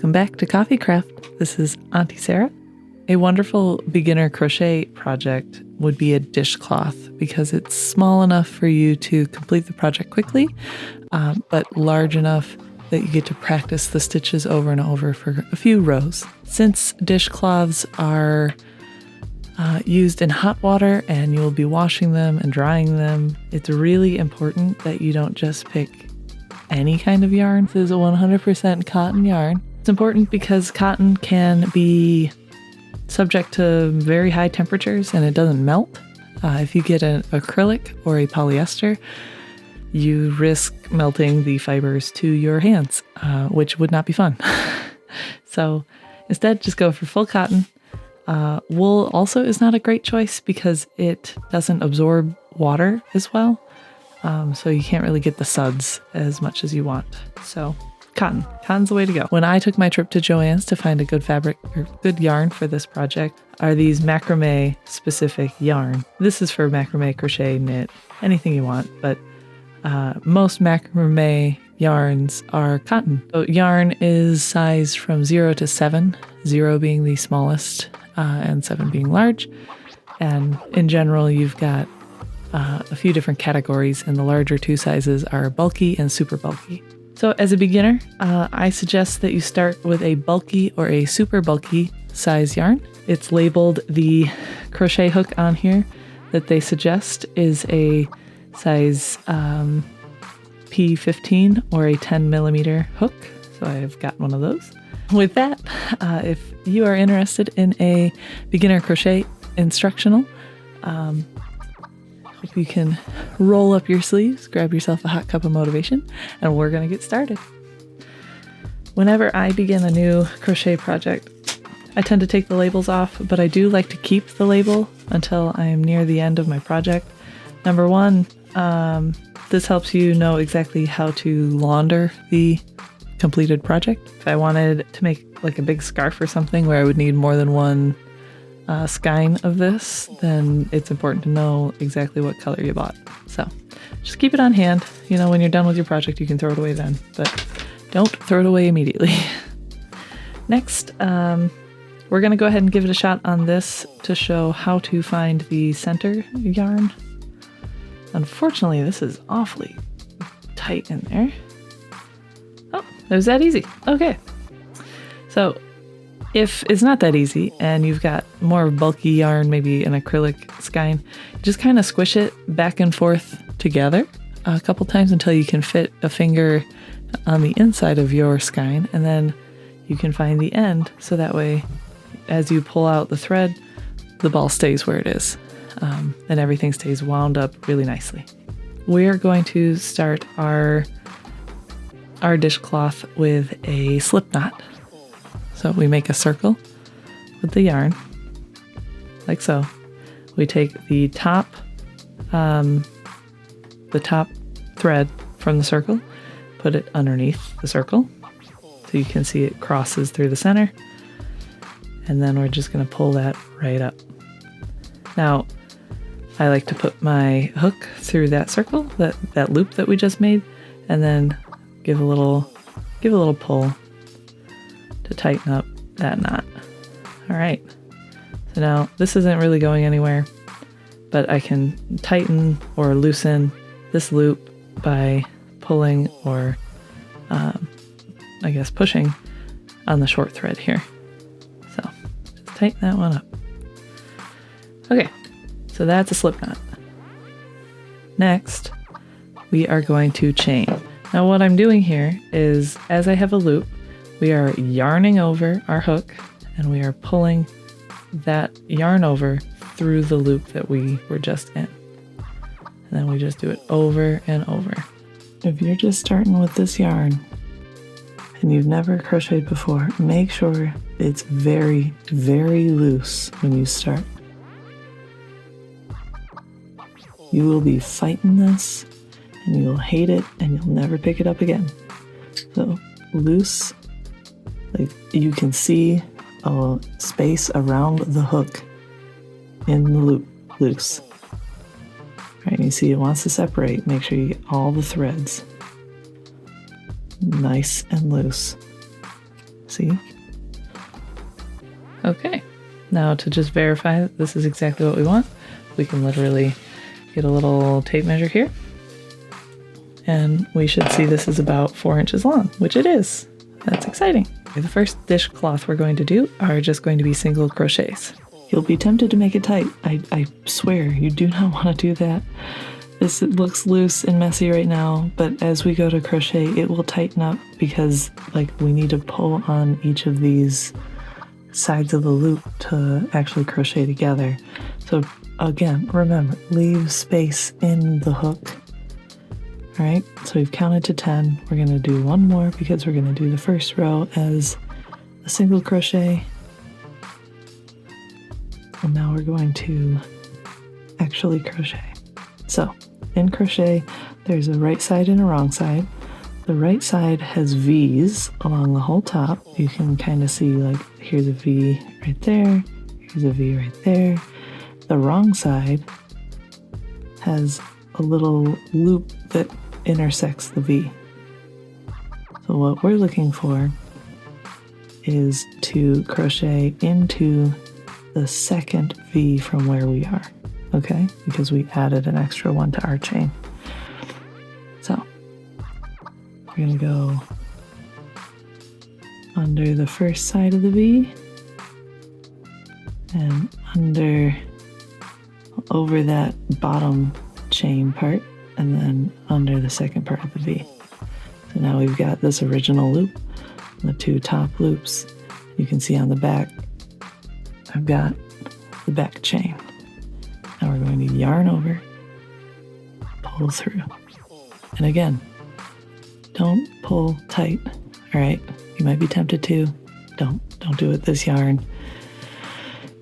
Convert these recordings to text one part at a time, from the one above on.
Welcome back to CoffeeCraft. This is Auntie Sarah. A wonderful beginner crochet project would be a dishcloth because it's small enough for you to complete the project quickly, but large enough that you get to practice the stitches over and over for a few rows. Since dishcloths are used in hot water and you'll be washing them and drying them, it's really important that you don't just pick any kind of yarn. This is a 100% cotton yarn. It's important because cotton can be subject to very high temperatures and it doesn't melt. If you get an acrylic or a polyester, you risk melting the fibers to your hands, which would not be fun. So instead, just go for full cotton. Wool also is not a great choice because it doesn't absorb water as well. So you can't really get the suds as much as you want. So cotton's the way to go. When I took my trip to Joann's to find a good fabric or good yarn for this project are these macrame specific yarn. This is for macrame, crochet, knit, anything you want, but most macrame yarns are cotton. So yarn is sized from 0 to 7, 0 being the smallest and 7 being large. And in general, you've got a few different categories, and the larger two sizes are bulky and super bulky. So as a beginner, I suggest that you start with a bulky or a super bulky size yarn. It's labeled the crochet hook on here that they suggest is a size P15 or a 10 millimeter hook. So I've got one of those. With that, if you are interested in a beginner crochet instructional, hope you can roll up your sleeves, grab yourself a hot cup of motivation, and we're going to get started. Whenever I begin a new crochet project, I tend to take the labels off, but I do like to keep the label until I am near the end of my project. Number one, this helps you know exactly how to launder the completed project. If I wanted to make like a big scarf or something where I would need more than one skein of this, then it's important to know exactly what color you bought. So just keep it on hand. You know, when you're done with your project, you can throw it away then, but don't throw it away immediately. Next, we're going to go ahead and give it a shot on this to show how to find the center yarn. Unfortunately, this is awfully tight in there. Oh, it was that easy. Okay. So if it's not that easy and you've got more bulky yarn, maybe an acrylic skein, just kind of squish it back and forth together a couple times until you can fit a finger on the inside of your skein, and then you can find the end so that way as you pull out the thread, the ball stays where it is, and everything stays wound up really nicely. We're going to start our dishcloth with a slip knot. So we make a circle with the yarn, like so. We take the top thread from the circle, put it underneath the circle, so you can see it crosses through the center, and then we're just going to pull that right up. Now, I like to put my hook through that circle, that loop that we just made, and then give a little pull to tighten up that knot. All right, so now this isn't really going anywhere, but I can tighten or loosen this loop by pulling or I guess pushing on the short thread here. So just tighten that one up. Okay, so that's a slip knot. Next, we are going to chain. Now what I'm doing here is, as I have a loop, we are yarning over our hook and we are pulling that yarn over through the loop that we were just in. And then we just do it over and over. If you're just starting with this yarn and you've never crocheted before, make sure it's very, very loose when you start. You will be fighting this and you'll hate it and you'll never pick it up again. So loose, like you can see a space around the hook in the loop, loose. Right, you see it wants to separate. Make sure you get all the threads nice and loose. See? Okay, now to just verify that this is exactly what we want, we can literally get a little tape measure here. And we should see this is about 4 inches long, which it is. That's exciting. The first dishcloth we're going to do are just going to be single crochets. You'll be tempted to make it tight. I swear, you do not want to do that. This looks loose and messy right now, but as we go to crochet, it will tighten up because like we need to pull on each of these sides of the loop to actually crochet together. So again, remember, leave space in the hook. All right, so we've counted to 10. We're going to do one more because we're going to do the first row as a single crochet. And now we're going to actually crochet. So in crochet, there's a right side and a wrong side. The right side has V's along the whole top. You can kind of see like here's a V right there, here's a V right there. The wrong side has a little loop that intersects the V. So what we're looking for is to crochet into the second V from where we are, okay? Because we added an extra one to our chain. So we're gonna go under the first side of the V and over that bottom chain part, and then under the second part of the V. So now we've got this original loop, the two top loops. You can see on the back, I've got the back chain. Now we're going to yarn over, pull through. And again, don't pull tight, all right? You might be tempted to. Don't do it this yarn.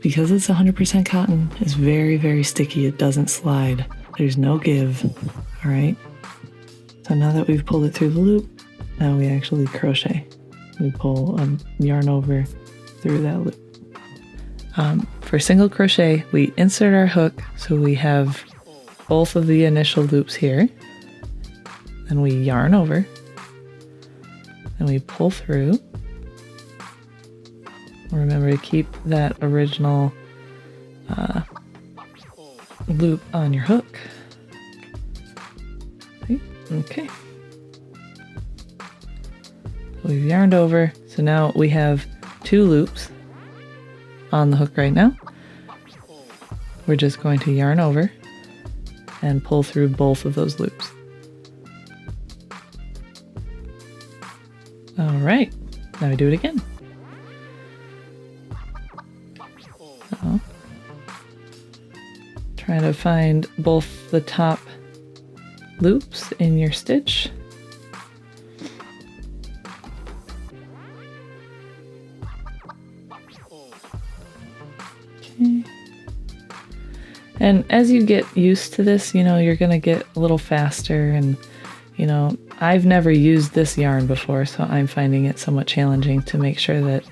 Because it's 100% cotton, it's very, very sticky. It doesn't slide. There's no give, all right? So now that we've pulled it through the loop, now we actually crochet. We pull a yarn over through that loop. For single crochet, we insert our hook so we have both of the initial loops here. Then we yarn over, and we pull through. Remember to keep that original loop on your hook. See? Okay. So we've yarned over, so now we have 2 loops on the hook right now. We're just going to yarn over and pull through both of those loops. All right, now we do it again. So, try to find both the top loops in your stitch. Okay. And as you get used to this, you know, you're going to get a little faster. And, you know, I've never used this yarn before, so I'm finding it somewhat challenging to make sure that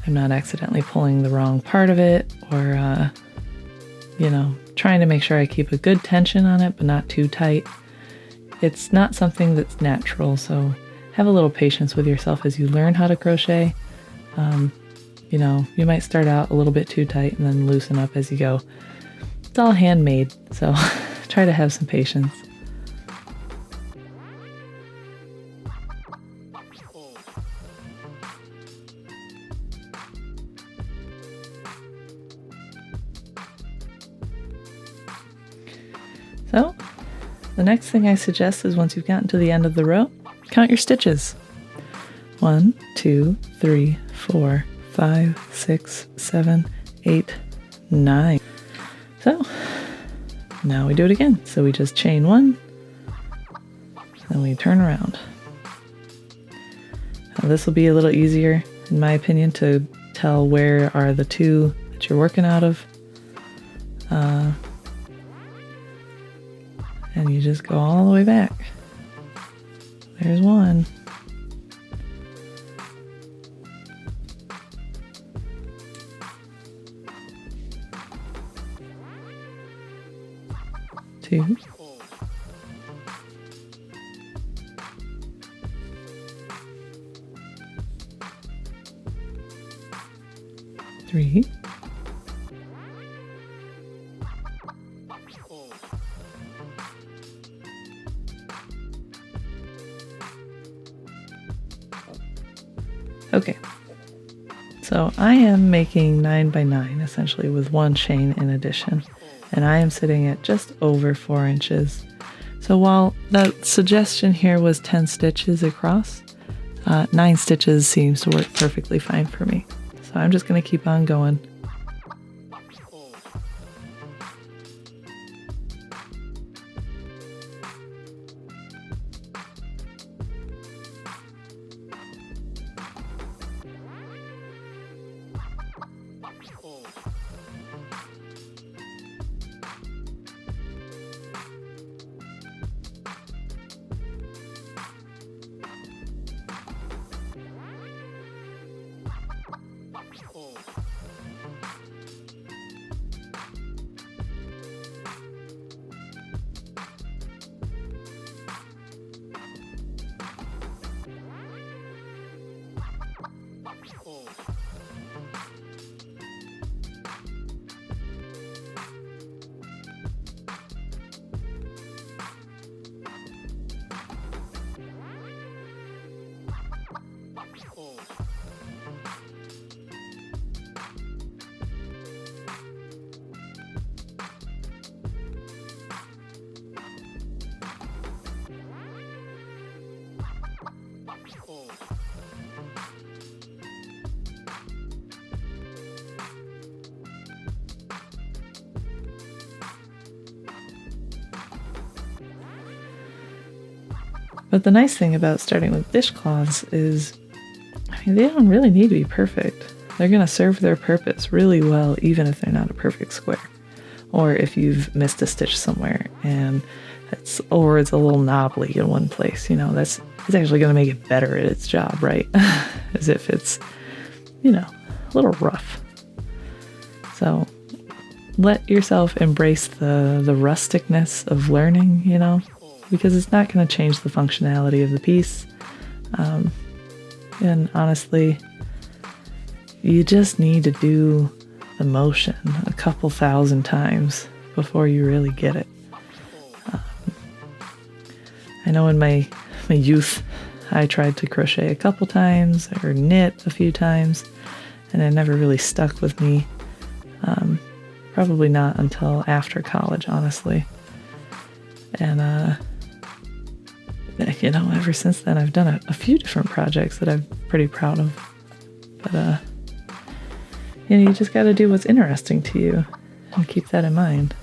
I'm not accidentally pulling the wrong part of it, or, you know, trying to make sure I keep a good tension on it, but not too tight. It's not something that's natural, so have a little patience with yourself as you learn how to crochet. You know, you might start out a little bit too tight and then loosen up as you go. It's all handmade, so try to have some patience. So, the next thing I suggest is once you've gotten to the end of the row, count your stitches. 1, 2, 3, 4, 5, 6, 7, 8, 9. So, now we do it again. So we just chain 1, and we turn around. Now this will be a little easier, in my opinion, to tell where are the 2 that you're working out of. And you just go all the way back. There's 1. Two. 3. Okay, so I am making 9 by 9 essentially with one chain in addition, and I am sitting at just over 4 inches. So while that suggestion here was 10 stitches across, 9 stitches seems to work perfectly fine for me. So I'm just going to keep on going. But the nice thing about starting with dishcloths is, I mean, they don't really need to be perfect. They're going to serve their purpose really well, even if they're not a perfect square. Or if you've missed a stitch somewhere and it's a little knobbly in one place, you know, it's actually going to make it better at its job, right? As if it's, you know, a little rough. So let yourself embrace the rusticness of learning, you know, because it's not going to change the functionality of the piece. And honestly, you just need to do the motion a couple thousand times before you really get it. I know in my youth, I tried to crochet a couple times or knit a few times, and it never really stuck with me. Probably not until after college, honestly. And, you know, ever since then, I've done a few different projects that I'm pretty proud of. But, you know, you just got to do what's interesting to you and keep that in mind.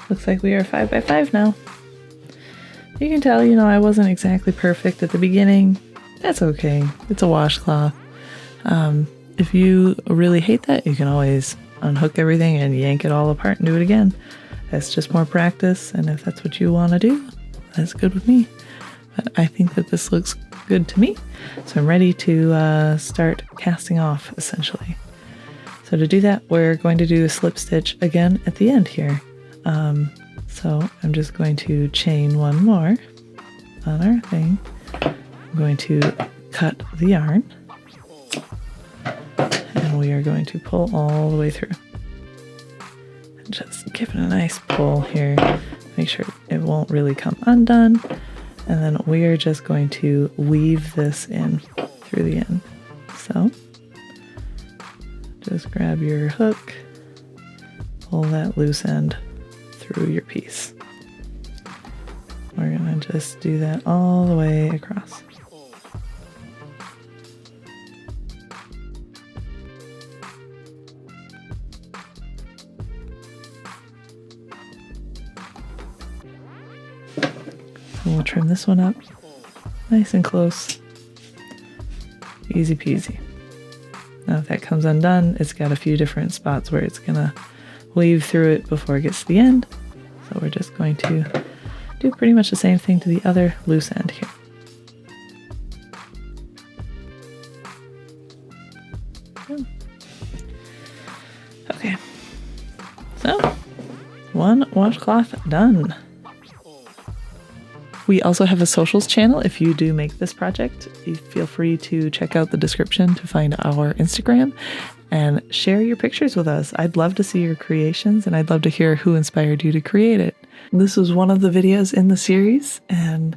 Looks like we are 5 by 5 now. You can tell, you know, I wasn't exactly perfect at the beginning. That's okay. It's a washcloth. If you really hate that, you can always unhook everything and yank it all apart and do it again. That's just more practice, and if that's what you want to do, that's good with me. But I think that this looks good to me, so I'm ready to start casting off, essentially. So to do that, we're going to do a slip stitch again at the end here. So I'm just going to chain one more on our thing. I'm going to cut the yarn, and we are going to pull all the way through. And just give it a nice pull here. Make sure it won't really come undone. And then we are just going to weave this in through the end. So just grab your hook, pull that loose end through your piece. We're going to just do that all the way across. And we'll trim this one up nice and close. Easy peasy. Now if that comes undone, it's got a few different spots where it's going to weave through it before it gets to the end. So we're just going to do pretty much the same thing to the other loose end here. Okay. So, one washcloth done. We also have a socials channel. If you do make this project, feel free to check out the description to find our Instagram and share your pictures with us. I'd love to see your creations, and I'd love to hear who inspired you to create it. This was one of the videos in the series, and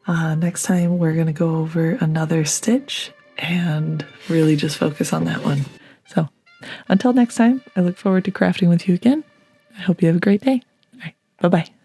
next time we're going to go over another stitch and really just focus on that one. So until next time, I look forward to crafting with you again. I hope you have a great day. All right, bye-bye.